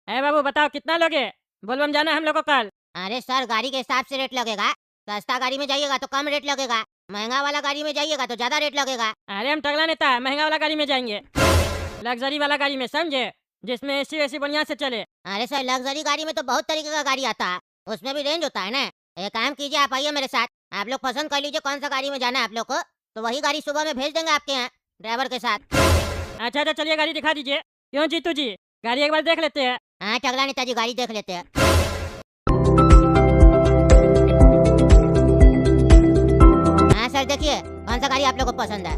है बाबू बताओ कितना लोगे? बोलबम जाना है हम लोग को कल। अरे सर, गाड़ी के हिसाब से रेट लगेगा। सस्ता गाड़ी में जाइएगा तो कम रेट लगेगा, महंगा वाला गाड़ी में जाइएगा तो ज्यादा रेट लगेगा। अरे हम टगला नेता है, महंगा वाला गाड़ी में जाएंगे, लग्जरी वाला गाड़ी में, समझे? जिसमें एसी वेसी बढ़िया से चले। अरे सर, लग्जरी गाड़ी में तो बहुत तरीके का गाड़ी आता है, उसमें भी रेंज होता है ना। एक काम कीजिए, आप आइए मेरे साथ, आप लोग पसंद कर लीजिए कौन सा गाड़ी में जाना है आप लोग को, तो वही गाड़ी सुबह में भेज देंगे आपके यहाँ ड्राइवर के साथ। अच्छा अच्छा चलिए गाड़ी दिखा दीजिए। क्यों जीतू जी, गाड़ी एक बार देख लेते हैं। हाँ टगला नेताजी, गाड़ी देख लेते हैं। हाँ सर, देखिए कौन सा गाड़ी आप लोग को पसंद है।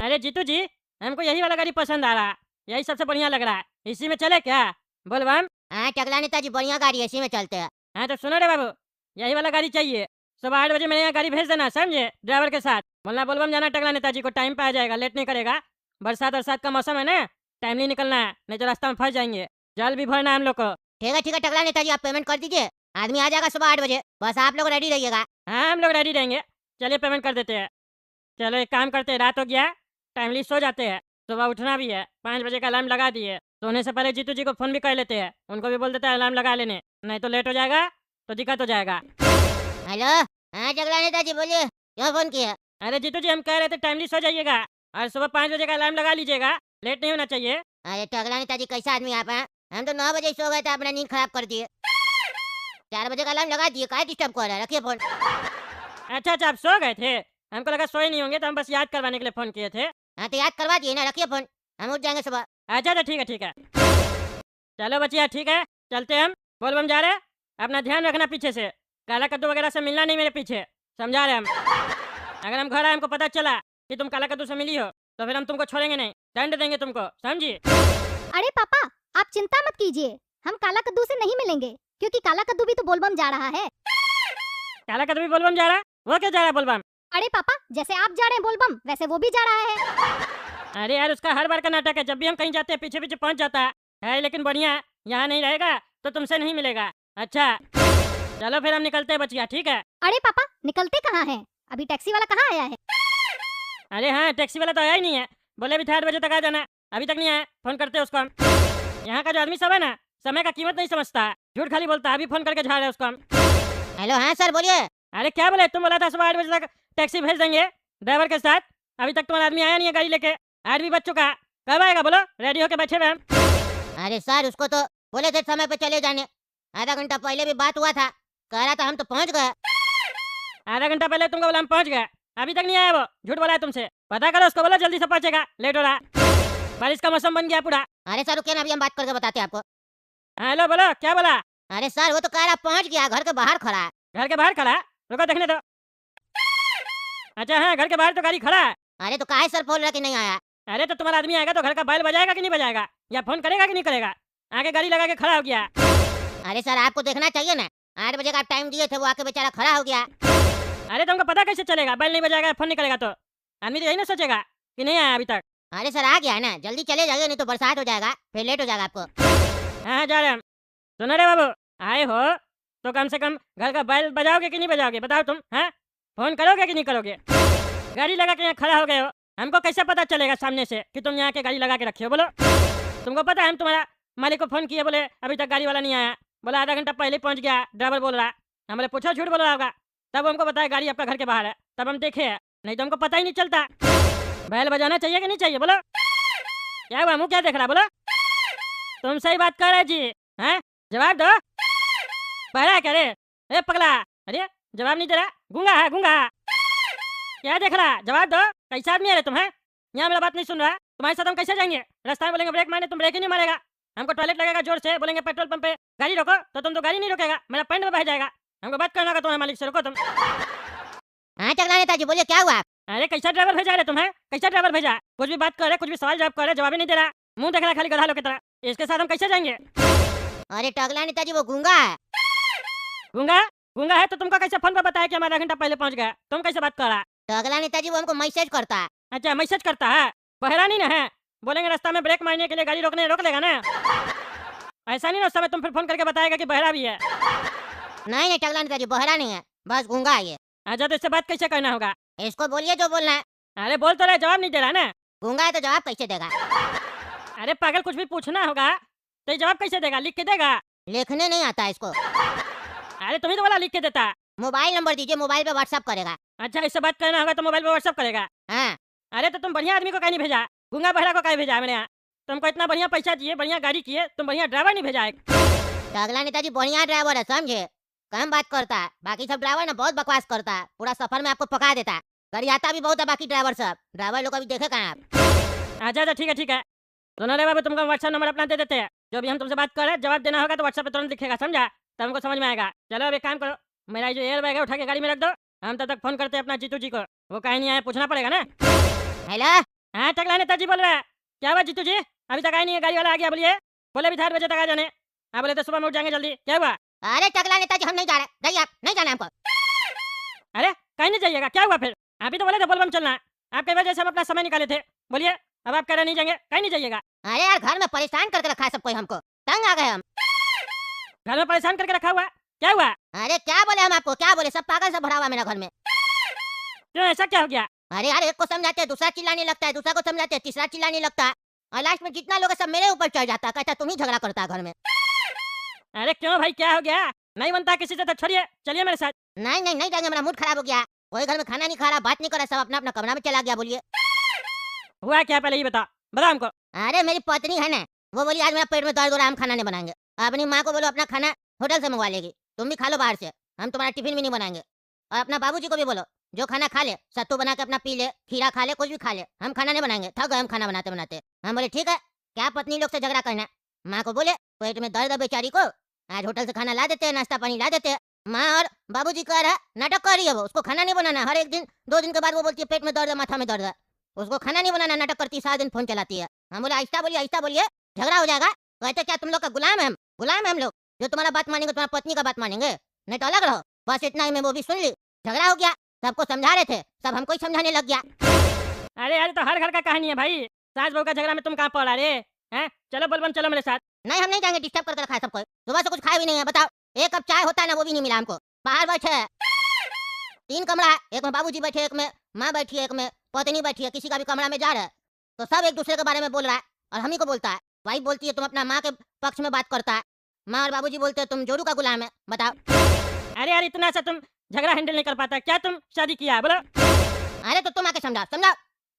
अरे जीतू जी, हमको यही वाला गाड़ी पसंद आ रहा है, यही सबसे बढ़िया लग रहा है, इसी में चले क्या? बोलबम। हाँ टगला नेताजी, बढ़िया गाड़ी है, इसी में चलते हैं। हाँ तो सुनो रे बाबू, यही वाला गाड़ी चाहिए। सुबह 8 बजे मेरे यहाँ गाड़ी भेज देना, समझे? ड्राइवर के साथ बोलना बोलबम जाना टगला नेताजी को, टाइम पे आ जाएगा, लेट नहीं करेगा। बरसात बरसात का मौसम है ना, टाइम नहीं निकलना है, नहीं तो रास्ता में फंस जाएंगे। जल भी भरना है हम लोग को। ठीक है टगला नेताजी, आप पेमेंट कर दीजिए, आदमी आ जाएगा सुबह 8 बजे, बस आप लोग रेडी रहिएगा। हाँ हम लोग रेडी रहेंगे, चलिए पेमेंट कर देते हैं। चलो एक काम करते हैं, रात हो गया, टाइमली सो जाते हैं, सुबह उठना भी है। 5 बजे का अलार्म लगा दिए, सोने से पहले जीतू जी को फ़ोन भी कर लेते हैं, उनको भी बोल देते हैं अलार्म लगा लेने, नहीं तो लेट हो जाएगा तो दिक्कत हो जाएगा। हेलो, हाँ टगला नेताजी बोलिए, क्यों फोन किया? अरे जीतू जी, हम कह रहे थे टाइमली सो जाइएगा और सुबह 5 बजे का अलार्म लगा लीजिएगा, लेट नहीं होना चाहिए। अरे टगला नेताजी, कैसा आदमी आप हैं? हम तो 9 बजे ही सो गए थे, आपने नींद खराब कर दिए। 4 बजे का अलार्म लगा दिए, काहे डिस्टर्ब कर रहा है, रखिए फोन। अच्छा अच्छा, आप सो गए थे, हमको लगा सोए नहीं होंगे, तो हम बस याद करवाने के लिए फ़ोन किए थे। हाँ तो याद करवा दिए ना, रखिए फोन, हम उठ जाएंगे सुबह। अच्छा अच्छा ठीक है, चलो बचिया ठीक है, चलते हम। बोलबम जा रहे, अपना ध्यान रखना पीछे से, काला कद्दू वगैरह से मिलना नहीं मेरे पीछे, समझा रहे हम। अगर हम घर आए हमको पता चला कि तुम काला कद्दू से मिली हो, तो फिर हम तुमको छोड़ेंगे नहीं, दंड देंगे तुमको, समझी? अरे पापा, आप चिंता मत कीजिए, हम काला कद्दू से नहीं मिलेंगे, क्योंकि काला कद्दू भी तो बोलबम जा रहा है। काला कद्दू भी बोलबम जा रहा है? वो क्या जा रहा है बोलबम? अरे पापा, जैसे आप जा रहे हैं बोलबम, वैसे वो भी जा रहा है। अरे यार, उसका हर बार का नाटक है, जब भी हम कहीं जाते हैं पीछे पीछे पहुंच जाता है, लेकिन बढ़िया है, यहाँ नहीं रहेगा तो तुमसे नहीं मिलेगा। अच्छा चलो फिर हम निकलते हैं बचिया, ठीक है? अरे पापा, निकलते कहाँ हैं? अभी टैक्सी वाला कहाँ आया है? अरे हाँ, टैक्सी वाला तो आया ही नहीं है, बोले भी था 8 बजे तक आ जाना, अभी तक नहीं आया। फोन करते हैं उसको हम। यहाँ का जो आदमी सब है ना, समय का कीमत नहीं समझता है, झूठ खाली बोलता है, अभी फोन करके झाड़ रहे हैं उसको हम। हेलो, हाँ सर बोलिए। अरे क्या बोले, तुम बोला था सुबह 8 बजे तक टैक्सी भेज देंगे ड्राइवर के साथ, अभी तक तुम्हारा आदमी आया नहीं है गाड़ी लेके, 8 भी बज चुका है, कब आएगा बोलो? रेडी होके बैठे हुए हम। अरे सर, उसको तो बोले थे समय पे चले जाने, आधा घंटा पहले भी बात हुआ था, कह रहा था हम तो पहुंच गए। आधा घंटा पहले तुमको बोला हम पहुंच गए, अभी तक नहीं आया वो, झूठ बोला है तुमसे, पता करो उसको, बोलो जल्दी से पहुंचेगा, लेट हो रहा है, बारिश का मौसम बन गया पूरा। अरे सर रुकिए ना, अभी हम बात करके बताते हैं आपको। हेलो बोलो, क्या बोला? अरे सर, वो तो कह रहा पहुंच गया, घर के बाहर खड़ा है। घर के बाहर खड़ा है? रुको देखने दो। अच्छा हाँ, घर के बाहर तो गाड़ी खड़ा है। अरे तो काहे सर बोल रहा कि नहीं आया? अरे तो तुम्हारा आदमी आएगा तो घर का बैल बजाएगा कि नहीं बजाएगा, या फोन करेगा कि नहीं करेगा? आगे गाड़ी लगा के खड़ा हो गया। अरे सर, आपको देखना चाहिए ना, 8 बजे का टाइम दिए थे, वो आके बेचारा खड़ा हो गया। अरे तुमको पता कैसे चलेगा, बैल नहीं बजाएगा, फोन नहीं करेगा तो? आदमी तो यही ना सोचेगा कि नहीं आया अभी तक। अरे सर, आ गया है ना, जल्दी चले जाइए, नहीं तो बरसात हो जाएगा, फिर लेट हो जाएगा आपको। हाँ जा रहे हम। सुनो रे बाबू, आए हो तो कम से कम घर का बैल बजाओगे कि नहीं बजाओगे, बताओ तुम? हैं, फोन करोगे कि नहीं करोगे? गाड़ी लगा के यहाँ खड़ा हो गए हो, हमको कैसे पता चलेगा सामने से कि तुम यहाँ के गाड़ी लगा के रखे हो? बोलो, तुमको पता है हम तुम्हारा मालिक को फोन किए, बोले अभी तक गाड़ी वाला नहीं आया, बोला आधा घंटा पहले पहुँच गया, ड्राइवर बोल रहा है। हम बोले पूछो, झूठ बोल रहा होगा, तब हमको बताया गाड़ी आपका घर के बाहर है, तब हम देखे है, नहीं तो हमको पता ही नहीं चलता। बैल बजाना चाहिए कि नहीं चाहिए बोलो? क्या हुआ, मुँह क्या देख रहा, बोलो? तुम सही बात कर रहे जी, हैं? जवाब दो, बहरा है क्या रे? ए पगला, अरे जवाब नहीं दे रहा, गूंगा है गूंगा? क्या देख रहा, जवाब दो, कैसा आदमी है रे तुम? हैं, यहाँ मेरा बात नहीं सुन रहा, तुम्हारे साथ हम कैसे जाएंगे? रास्ता में बोलेंगे ब्रेक मारने, तुम ब्रेक ही नहीं मारेगा, हमको टॉयलेट लगेगा जोर से, बोलेंगे पेट्रोल पंप पे गाड़ी रोको, तो तुम तो गाड़ी नहीं रोकेगा, मेरा पैंट में बह जाएगा, हमको बात करना होगा तुम्हारे मालिक से, रोको तुम। हाँ टगला नेताजी बोलिए, क्या हुआ? अरे कैसा ड्राइवर भेजा रे तुम? है कैसा ड्राइवर भेजा, कुछ भी बात कर रहे, कुछ भी सवाल जवाब कर रहे, जवाब ही नहीं दे रहा, मुंह देख रहा खाली गधा लोग की तरह, इसके साथ हम कैसे जाएंगे? अरे टगला नेताजी, वो गूंगा है। गूंगा? गूंगा है तो तुमको कैसे फोन पर बताया कि हम आधा घंटा पहले पहुंच गए? तुम कैसे बात कर रहा? टगला नेताजी, वो हमको मैसेज करता है। अच्छा मैसेज करता है, बहरा नहीं ना है, बोलेंगे रास्ता में ब्रेक मारने के लिए गाड़ी रोकने रोक लेगा ना, ऐसा नहीं ना उस समय तुम फिर फोन करके बताएगा कि बहरा भी है। नहीं नहीं टगला नेताजी, बहरा नहीं है, बस गूंगा है ये। अच्छा तो इससे बात कैसे करना होगा? इसको बोलिए जो बोलना है। अरे बोल तो रहे, जवाब नहीं दे रहा ना। गूंगा है तो जवाब कैसे देगा? अरे पागल, कुछ भी पूछना होगा तो ये जवाब कैसे देगा? लिख के देगा? लिखने नहीं आता है इसको। अरे तुम्ही तो बोला लिख के देता। मोबाइल नंबर दीजिए, मोबाइल पे व्हाट्सएप करेगा। अच्छा, इससे बात करना होगा तो मोबाइल पे व्हाट्सएप करेगा। हाँ, अरे तो तुम बढ़िया आदमी को कहीं नहीं भेजा, गूंगा बहरा को कहीं भेजा है मेरे यहाँ? तुमको इतना बढ़िया पैसा दिए, बढ़िया गाड़ी किए, तुम बढ़िया ड्राइवर नहीं भेजा है? टकला नेताजी बढ़िया ड्राइवर है, समझे? कम बात करता है, बाकी सब ड्राइवर ना बहुत बकवास करता है, पूरा सफर में आपको पका देता है। गरियाता भी बहुत है बाकी ड्राइवर सब, ड्राइवर लोग अभी देखे कहाँ आप? अच्छा अच्छा, ठीक है ठीक है। दोनों रे बाबू तुमको व्हाट्सएप नंबर अपना दे देते हैं। जो भी हम तुमसे बात कर रहे हैं जवाब देना होगा तो व्हाट्सएप पे तुरंत लिखेगा, समझा? तब हमको समझ में आएगा। चलो अब एक काम करो, मेरा ये जो एयर बैग है उठा के गाड़ी में रख दो। हम तब तक फोन करते हैं अपना जीतू जी को, वो कहीं नहीं आया, पूछना पड़ेगा ना। हेलो, हाँ टकला नेताजी बोल रहे हैं। क्या हुआ जीतू जी? अभी तक आए नहीं है, गाड़ी वाला आ गया बोलिए। बोले भी था 8 बजे तक आ जाने। हाँ बोले तो सुबह में उठ जाएंगे जल्दी। क्या हुआ? अरे टकला नेताजी हम नहीं जा रहे, जाइए आप, नहीं जाना हमको। अरे कहीं नहीं जाइएगा, क्या हुआ फिर? आप ही तो बोले थे बोलबम चलना है, आपके वजह से हम अपना समय निकाले थे। बोलिए, अब आप कह रहे नहीं जाएंगे, कहीं नहीं जाइएगा। अरे यार घर में परेशान करके रखा है सब कोई हमको, तंग आ गए हम। घर में परेशान करके रखा हुआ है? क्या हुआ? अरे क्या बोले हम आपको, क्या बोले, सब पागल से भरा हुआ है मेरा घर में। क्यों, ऐसा क्या हो गया? अरे यार एक को समझाते हैं दूसरा चिल्लाने लगता है, दूसरा को समझाते हैं तीसरा चिल्लाने लगता है, और लास्ट में जितना लोग है सब मेरे ऊपर चढ़ जाता है, कहता है तुम ही झगड़ा करता है घर में। अरे क्यों भाई, क्या हो गया? नहीं बनता किसी से तो छोड़िए, चलिए मेरे साथ। नहीं नहीं नहीं जाएंगे, मेरा मूड खराब हो गया। कोई घर में खाना नहीं खा रहा, बात नहीं कर रहा, सब अपना अपना कमरा में चला गया। बोलिए हुआ क्या, पहले ये बताओ हमको। अरे मेरी पत्नी है ना, वो बोली आज मेरा पेट में दर्द हो रहा है, हम खाना नहीं बनाएंगे। अपनी माँ को बोलो अपना खाना होटल से मंगवा लेगी, तुम भी खा लो बाहर से, हम तुम्हारा टिफिन भी नहीं बनाएंगे। और अपना बाबूजी को भी बोलो जो खाना खा ले, सत्तू बना के अपना पी ले, खीरा खा ले, कुछ भी खा ले, हम खाना नहीं बनाएंगे, थक गए हम खाना बनाते बनाते। हम बोले ठीक है, क्या पत्नी लोग से झगड़ा करना। माँ को बोले पेट में दर्द है बेचारी को, आज होटल से खाना ला देते हैं, नाश्ता पानी ला देते हैं। माँ और बाबूजी कह रहा है नाटक कर रही है, वो उसको खाना नहीं बनाना। हर एक दिन 2 दिन के बाद वो बोलती है पेट में दर्द है, माथा में दर्द है, उसको खाना नहीं बनाना, नाटक करती है, सारा दिन फोन चलाती है। हम बोले आहिस्ता बोलिए झगड़ा हो जाएगा। कहते क्या तुम लोग का गुलाम है हम, गुलाम है हम लोग, जो तुम्हारा बात मानेंगे तुम्हारा पत्नी का बात मानेंगे, नहीं तो अलग रहो। बस इतना ही में वो भी सुन ली, झगड़ा हो गया। सबको समझा रहे थे, सब हमको ही समझाने लग गया। अरे यार तो हर घर का कहानी है भाई, सास बहू का झगड़ा में तुम कहाँ पड़ा रे? हैं? चलो बोलबम चलो मेरे साथ। नहीं हम नहीं जाएंगे, डिस्टर्ब करके रखा है सबको, सुबह से कुछ खाया भी नहीं है। बताओ, एक कप चाय होता है ना, वो भी नहीं मिला हमको। बाहर बैठे 3 कमरा है, एक में बाबूजी बैठे, एक में माँ बैठी है, एक में पत्नी बैठी है। किसी का भी कमरा में जा रहा है तो सब एक दूसरे के बारे में बोल रहा है, और हम ही को बोलता है। वाइफ बोलती है तुम अपना माँ के पक्ष में बात करता है, माँ और बाबूजी बोलते हैं तुम जोरू का गुलाम है। बताओ। अरे यार इतना सा तुम झगड़ा हैंडल नहीं कर पाता क्या? तुम शादी किया है बोलो? अरे तो तुम आके समझाओ समझाओ।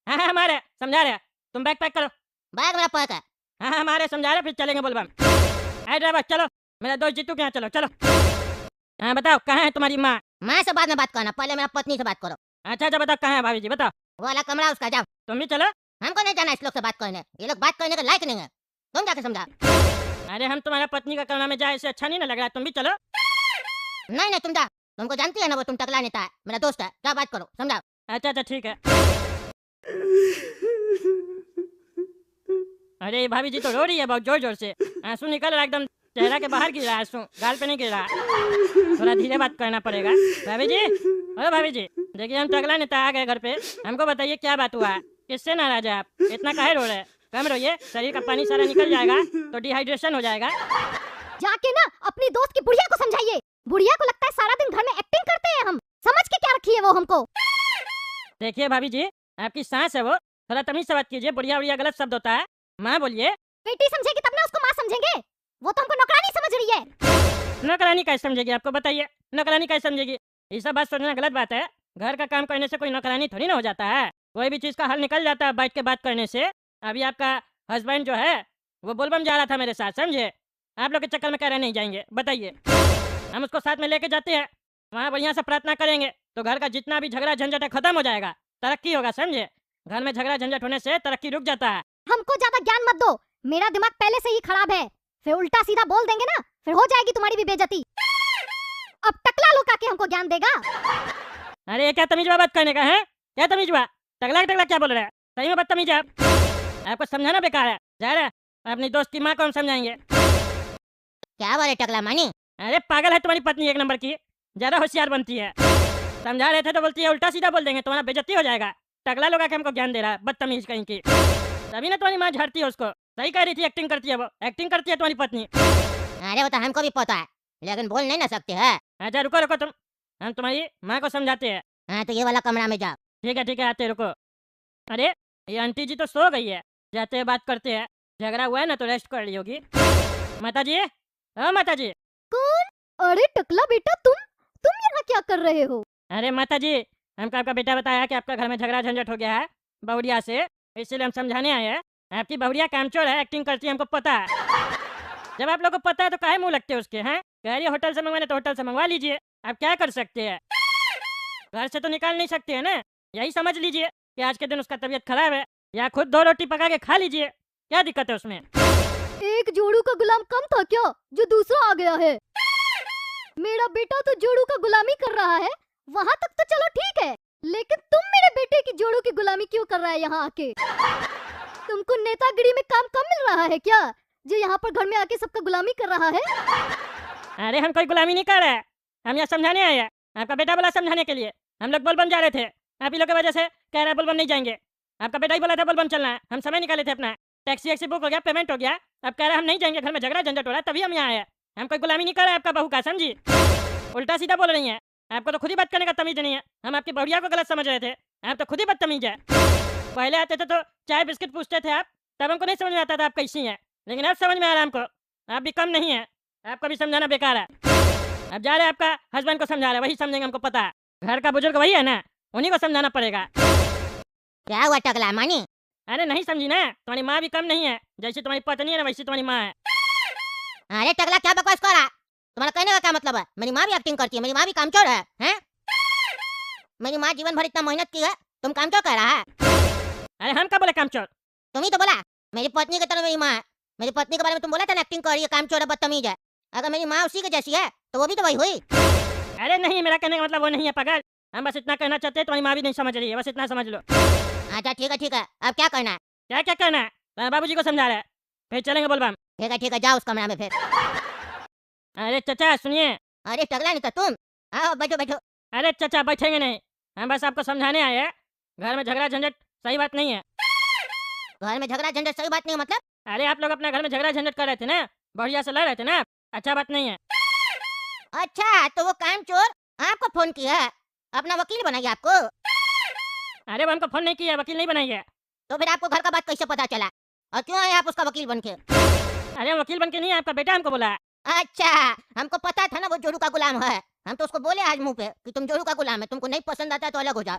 हाँ हाँ हमारे समझा रहे, तुम बैग पैक करो। बैग मेरा पैक है। हाँ हमारे समझा रहे, फिर चलेंगे बोलबम। अरे ड्राइवर चलो, मेरा दोस्त जीतू के यहाँ चलो चलो। हाँ बताओ कहाँ है तुम्हारी माँ? माँ से बाद में बात करना, पहले मेरा पत्नी से बात करो। अच्छा अच्छा बताओ कहाँ है भाभी जी, बताओ। वो वाला कमरा उसका, जाओ। तुम भी चलो। हमको नहीं जाना इस लोग से बात करने, ये लोग बात करने के लायक नहीं है, तुम जाके समझा। अरे हम तुम्हारा पत्नी का कमरा में जाए इससे अच्छा नहीं ना लग रहा है, तुम भी चलो। नहीं नहीं तुम जा, तुमको जानती है ना वो, तुम टकला नेता है, मेरा दोस्त है, क्या बात करो समझाओ। अच्छा अच्छा ठीक है। अरे भाभी जी तो रो रही है बहुत जोर जोर से, आंसू निकल रहा है एकदम, चेहरा के बाहर गिर रहा है आंसू, गाल पे नहीं गिर रहा। थोड़ा धीरे बात करना पड़ेगा भाभी जी। अरे भाभी जी देखिए हम टकला नेता आ गए घर पे, हमको बताइए क्या बात हुआ, किससे नाराज है आप, इतना काहे रो रहे हैं? कम रोइए, शरीर का पानी सारा निकल जाएगा तो डिहाइड्रेशन हो जाएगा। जाके ना अपनी दोस्त की बुढ़िया को समझाइए, बुढ़िया को लगता है सारा दिन घर में एक्टिंग करते हैं हम, समझ के क्या रखी है वो हमको। देखिए भाभी जी आपकी सांस है वो, थोड़ा तमीज से बात कीजिए, बुढ़िया बुढ़िया गलत शब्द होता है। माँ बोलिए। बेटी समझेगी तब ना उसको माँ समझेंगे, वो तो हमको नौकरानी समझ रही है। नौकरानी कैसे समझेगी, आपको बताइए नौकरानी कैसे समझेगी? ये सब बात सोचना गलत बात है, घर का काम करने से कोई नौकरानी थोड़ी ना हो जाता है, कोई भी चीज़ का हल निकल जाता है बैठ के बात करने से। अभी आपका हस्बैंड जो है वो बोलबम जा रहा था मेरे साथ, समझे? आप लोग के चक्कर में कह रहे नहीं जाएंगे, बताइए। हम उसको साथ में लेके जाते हैं, वहाँ बढ़िया से प्रार्थना करेंगे तो घर का जितना भी झगड़ा झंझट है खत्म हो जाएगा, तरक्की होगा, समझे? घर में झगड़ा झंझट होने से तरक्की रुक जाता है। हमको ज्यादा ज्ञान मत दो, मेरा दिमाग पहले से ही खराब है, फिर उल्टा सीधा बोल देंगे ना फिर हो जाएगी तुम्हारी भी बेइज्जती। अब टकला लोग आके हमको ज्ञान देगा। अरे ये क्या तमीज़ बात करने का है? क्या तमीज़ हुआ? टकला टकला क्या बोल रहे हैं? सही में बदतमीज है आप, आपको समझाना बेकार है। जा रहे अपनी दोस्त की माँ को हम समझाएंगे। क्या बोले टकला मानी? अरे पागल है तुम्हारी पत्नी, एक नंबर की, ज्यादा होशियार बनती है। समझा रहे थे तो बोलती है उल्टा सीधा बोल देंगे तुम्हारा बेइज्जती हो जाएगा। टकला लोग आके हमको ज्ञान दे रहा है, बदतमीज कहीं की। तभी ना तुम्हारी माँ झाड़ती है उसको, सही कह रही थी, एक्टिंग करती है वो, एक्टिंग करती है तुम्हारी पत्नी। अरे वो तो हमको भी पता है, लेकिन बोल नहीं ना सकते है। अच्छा रुको रुको तुम, हम तुम्हारी माँ को समझाते हैं। हाँ तो ये वाला कमरा में जाओ। ठीक है आते रुको। अरे ये आंटी जी तो सो गई है, जाते हैं बात करते हैं, झगड़ा हुआ है ना तो रेस्ट कर ली होगी। माता जी, हाँ माता जी। कौन? अरे टकला बेटा, तुम यहाँ क्या कर रहे हो? अरे माता जी, हमको आपका बेटा बताया कि आपका घर में झगड़ा झंझट हो गया है बहुरिया से, इसीलिए हम समझाने आए हैं। आपकी बहुरिया कामचोर है, एक्टिंग करती है, हमको पता है। जब आप लोग को पता है तो काहे मुंह लगते हैं उसके, हैं? कह रही है होटल से मंगवाने तो होटल से मंगवा लीजिए, आप क्या कर सकते हैं? घर से तो निकाल नहीं सकते हैं ना। यही समझ लीजिए कि आज के दिन उसका तबीयत खराब है, या खुद 2 रोटी पका के खा लीजिए, क्या दिक्कत है उसमें? एक जोड़ू का गुलाम कम था क्या जो दूसरा आ गया है? मेरा बेटा तो जोड़ू का गुलामी कर रहा है, वहाँ तक तो चलो ठीक है, लेकिन तुम मेरे बेटे की जोड़ू की गुलामी क्यों कर रहा है यहाँ आके? तुमको नेतागिरी में काम कम मिल रहा है क्या, जो यहाँ पर घर में आके सबका गुलामी कर रहा है? अरे हम कोई गुलामी नहीं कर रहे हैं, हम यहाँ समझाने आए हैं। आपका बेटा बोला समझाने के लिए, हम लोग बोलबम जा रहे थे, आप ही लोग की वजह से कह रहे हैं बोलबम नहीं जाएंगे। आपका बेटा ही बोला था बोलबम चलना है, हम समय निकाले थे अपना, टैक्सी वैक्सी बुक हो गया, पेमेंट हो गया, अब कह रहे हैं हम नहीं जाएंगे, घर में झगड़ा झंझट हो रहा है, तभी हम यहाँ आए हैं। हम कोई गुलामी नहीं कर रहे हैं आपका बहू का, समझी? उल्टा सीधा बोल रही हैं, आपको तो खुद ही बात करने का तमीज नहीं है। हम आपकी बहुरिया को गलत समझ रहे थे, आप तो खुद ही बदतमीज है। पहले आते थे तो चाय बिस्किट पूछते थे आप, तब हमको नहीं समझ में आता था आप कैसी हैं, लेकिन अब समझ में आ रहा है हमको, आप भी कम नहीं है, आपको भी समझाना बेकार है। अब जा रहे हैं आपका हस्बैंड को समझा रहे हैं, वही समझेंगे, हमको पता है। घर का बुजुर्ग वही है ना, उन्हीं को समझाना पड़ेगा। क्या हुआ टकला मानी? अरे नहीं समझी ना, तुम्हारी माँ भी कम नहीं है, जैसी तुम्हारी पत्नी है ना वैसी तुम्हारी माँ है। अरे टकला क्या बकवास कर रहा? तुम्हारा कहने का क्या मतलब है? मेरी माँ भी एक्टिंग करती है, मेरी माँ भी कामचोर है, हैं? मेरी माँ जीवन भर इतना मेहनत की है, तुम कामचोर कह रहा है? अरे हम क्या बोले कामचोर? तुम ही तो बोला मेरी पत्नी की तरह मेरी माँ है। मेरी पत्नी के बारे में तुम बोला था ना एक्टिंग कर रही है, कामचोर है, बदतमीज है। अगर मेरी माँ उसी के जैसी है तो वो भी तो वही हुई। अरे नहीं, मेरा कहने का मतलब वो नहीं है पागल, हम बस इतना कहना चाहते हैं, तुम्हारी माँ भी नहीं समझ रही है, बस इतना समझ लो। अच्छा ठीक है, अब क्या करना है? क्या करना है? तुम्हारे बाबूजी को समझा रहे हैं, फिर चलेंगे बोलबम। ठीक है, जाओ उस कमरा में फिर। अरे चाचा सुनिए। अरे टकला नहीं तो तुम आओ, बैठो। अरे चाचा बैठेंगे नहीं, हम बस आपको समझाने आए हैं, घर में झगड़ा झंझट सही बात नहीं है। घर में झगड़ा झंझट सही बात नहीं है मतलब? अरे आप लोग अपना घर में झगड़ा झंझट कर रहे थे ना, बढ़िया से लड़ रहे थे ना, अच्छा बात नहीं है। अच्छा तो वो कामचोर आपको फोन किया है, अपना वकील बनाइए आपको? अरे वो हमको फोन नहीं किया, वकील नहीं बनाई है। तो फिर आपको घर का बात कैसे पता चला, और क्यों आए आप उसका वकील बन के? अरे हम वकील बन के नहीं है, आपका बेटा हमको बोला है। अच्छा, हमको पता था ना वो जोड़ू का गुलाम है, हम तो उसको बोले आज मुंह पे कि तुम जोड़ू का गुलाम है, तुमको नहीं पसंद आता तो अलग हो जाओ।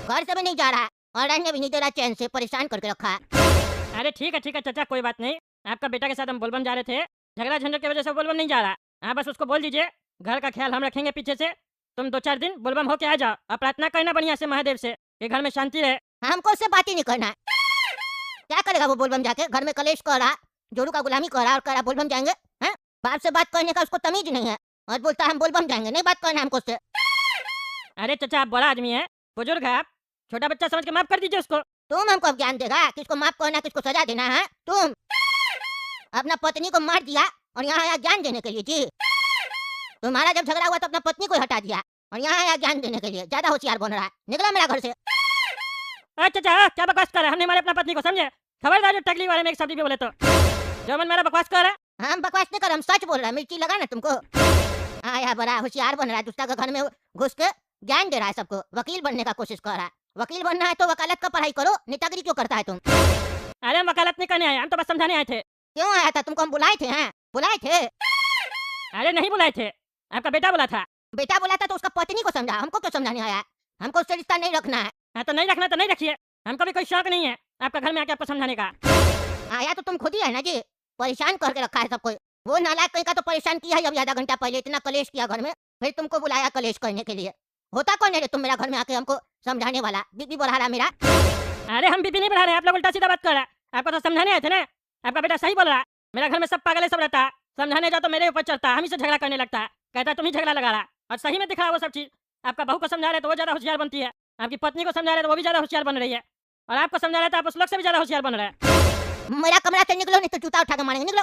घर से भी नहीं जा रहा और रहने भी नहीं दे रहा, चैन से परेशान करके रखा है। अरे ठीक है चाचा, कोई बात नहीं, आपका बेटा के साथ हम बोलबम जा रहे थे, झगड़ा झंझट की वजह से बोलबम नहीं जा रहा। आप बस उसको बोल दीजिए घर का ख्याल हम रखेंगे पीछे से, तुम 2-4 दिन बोलबम होके आ जाओ और प्रार्थना करना बढ़िया से महादेव से कि घर में शांति रहे। हमको उससे बात ही नहीं करना है। क्या करेगा वो बोलबम जाके? घर में कलेश कर रहा, जोड़ू का गुलामी कर रहा और कह रहा बोलबम जाएंगे, हैं? बाप से बात करने का उसको तमीज नहीं है और बोलता है हम बोलबम जाएंगे, नहीं बात करना हमको उससे। अरे चाचा आप बड़ा आदमी है, बुजुर्ग है, आप छोटा बच्चा समझ के माफ कर दीजिए उसको। तुम हमको ज्ञान देगा किसको माफ करना किसको सजा देना है? तुम अपना पत्नी को मार दिया और यहाँ आया ज्ञान देने के लिए। जी, तुम्हारा जब झगड़ा हुआ तो अपना पत्नी को हटा दिया और यहाँ आया ज्ञान देने के लिए, ज्यादा होशियार बन रहा है, निकला मेरा घर से। चाचा क्या बकवास कर रहे हैं, हमने हमारे अपना पत्नी को समझे, खबरदार जो टकली वाले में एक शब्द भी बोले तो, जो मन मेरा बकवास कर रहा है। हम बकवास नहीं कर, हम सच बोल रहे हैं, मिर्ची लगा ना तुमको। आया बड़ा होशियार बन रहा है, दूसरा के घर में घुस के ज्ञान दे रहा है सबको, वकील बनने का कोशिश कर रहा है। वकील बनना है तो वकालत का पढ़ाई करो, नेतागिरी क्यों करता है तुम? अरे हम वकालत नहीं करने आए, हम तो बस समझाने आए थे। क्यों आया था? तुमको हम बुलाए थे? हैं बुलाए थे? अरे नहीं बुलाए थे, आपका बेटा बोला था। बेटा बोला था तो उसका पत्नी को समझा, हमको क्यों समझाने आया? हमको उससे रिश्ता नहीं रखना है। हाँ तो नहीं रखना तो नहीं रखिए, हमको भी कोई शौक नहीं है आपका घर में आके आपको समझाने का। आया तो तुम खुद ही है ना जी, परेशान करके रखा है सबको। वो नालायक कहीं का तो परेशान किया है अभी आधा घंटा पहले, इतना कलेश किया घर में, फिर तुमको बुलाया कलेश करने के लिए। होता कौन है रे तुम मेरा घर में आके हमको समझाने वाला? बीबी बढ़ा रहा मेरा। अरे हम बीबी नहीं बढ़ा रहे, आप लोग उल्टा सीधा बात कर रहे हैं, आपको तो समझाने आए थे ना। आपका बेटा सही बोल रहा है, मेरा घर में सब पागल है, सब रहता है, समझाने जाओ तो मेरे ऊपर चढ़ता है, हम ही से झगड़ा करने लगता है, कहता है तुम ही झगड़ा लगा रहा है। और सही में दिख रहा है वो सब चीज। आपका बहू को समझा रहे तो वो ज्यादा होशियार बनती है, आपकी पत्नी को समझा रहे तो वो भी ज्यादा होशियार बन रही है, और आपको समझा रहे तो आप उस लोग से भी ज्यादा होशियार बन रहे हैं। मेरा कमरा से निकलो नहीं तो जूता उठा के मारेंगे, निकलो।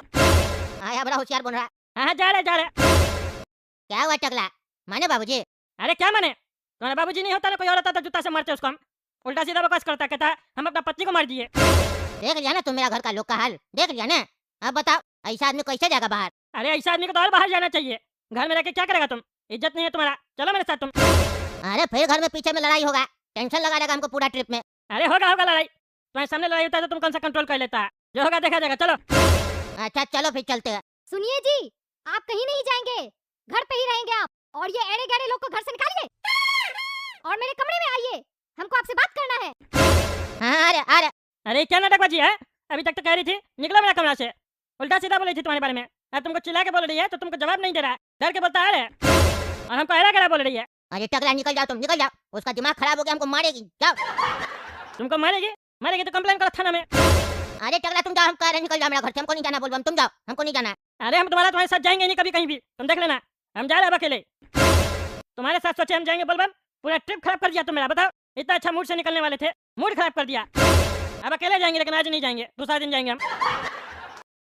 आया बड़ा होशियार बन रहा है। हाँ जा रहे। क्या हुआ टकला? माने बाबूजी? अरे क्या माने, तुम्हारा बाबूजी नहीं होता ना, कोई और होता तो जूता से मारते उसको हम। उल्टा सीधा बकवास करता, कहता है हम अपना पत्नी को मार दिए। देख लिया ना तुम मेरा घर का लोग का हाल, देख लिया ना। अब बताओ ऐसा आदमी कैसे जाएगा बाहर? अरे ऐसा आदमी को तो और बाहर जाना चाहिए, घर में रह के क्या करेगा तुम, इज्जत नहीं है तुम्हारा, चलो मेरे साथ तुम। अरे फिर घर में पीछे में लड़ाई होगा, टेंशन लगा रहेगा हमको पूरा ट्रिप में। अरे होगा लड़ाई, तुम्हारे सामने लड़ाई होता है तो तुम कौन सा कंट्रोल कर लेता है, जो होगा देखा जाएगा, चलो। अच्छा चलो फिर चलते हैं। सुनिए जी, आप कहीं नहीं जाएंगे, घर पे ही रहेंगे आप। और ये एड़े गहरे लोग को घर से निकालिए और मेरे कमरे में आइए, हमको आपसे बात करना है। हाँ आ रहे। अरे क्या नाटकबाजी है? अभी तक तो कह रही थी निकलो मेरा कमरा से, उल्टा सीधा बोल रही थी तुम्हारे बारे में। अब तुमको चिल्ला के बोल रही है तो तुमको जवाब नहीं दे रहा है, डर के बोलता है और हमको ऐरा गड़ा बोल रही है। अरे टकला निकल जाओ, तुम निकल जाओ, उसका दिमाग खराब हो गया, हमको मारेगी। जाओ। तुमको मारेगी? मारेगी तो कंप्लेन करो थाना में। अरे टकला तुम जाओ, हम कह रहे निकल जाओ मेरा घर से, हमको नहीं जाना। बोल तुम जाओ, हमको नहीं जाना। अरे हम तुम्हारे साथ जाएंगे नहीं कभी कहीं भी, तुम देख लेना। हम जा रहे हैं अकेले, तुम्हारे साथ सोचे हम जाएंगे बोलबम। पूरा ट्रिप खराब कर दिया तुम मेरा। बताओ, इतना अच्छा मूड से निकलने वाले थे, मूड खराब कर दिया। अब अकेले जाएंगे, लेकिन आज नहीं जाएंगे, दूसरा दिन जाएंगे हम।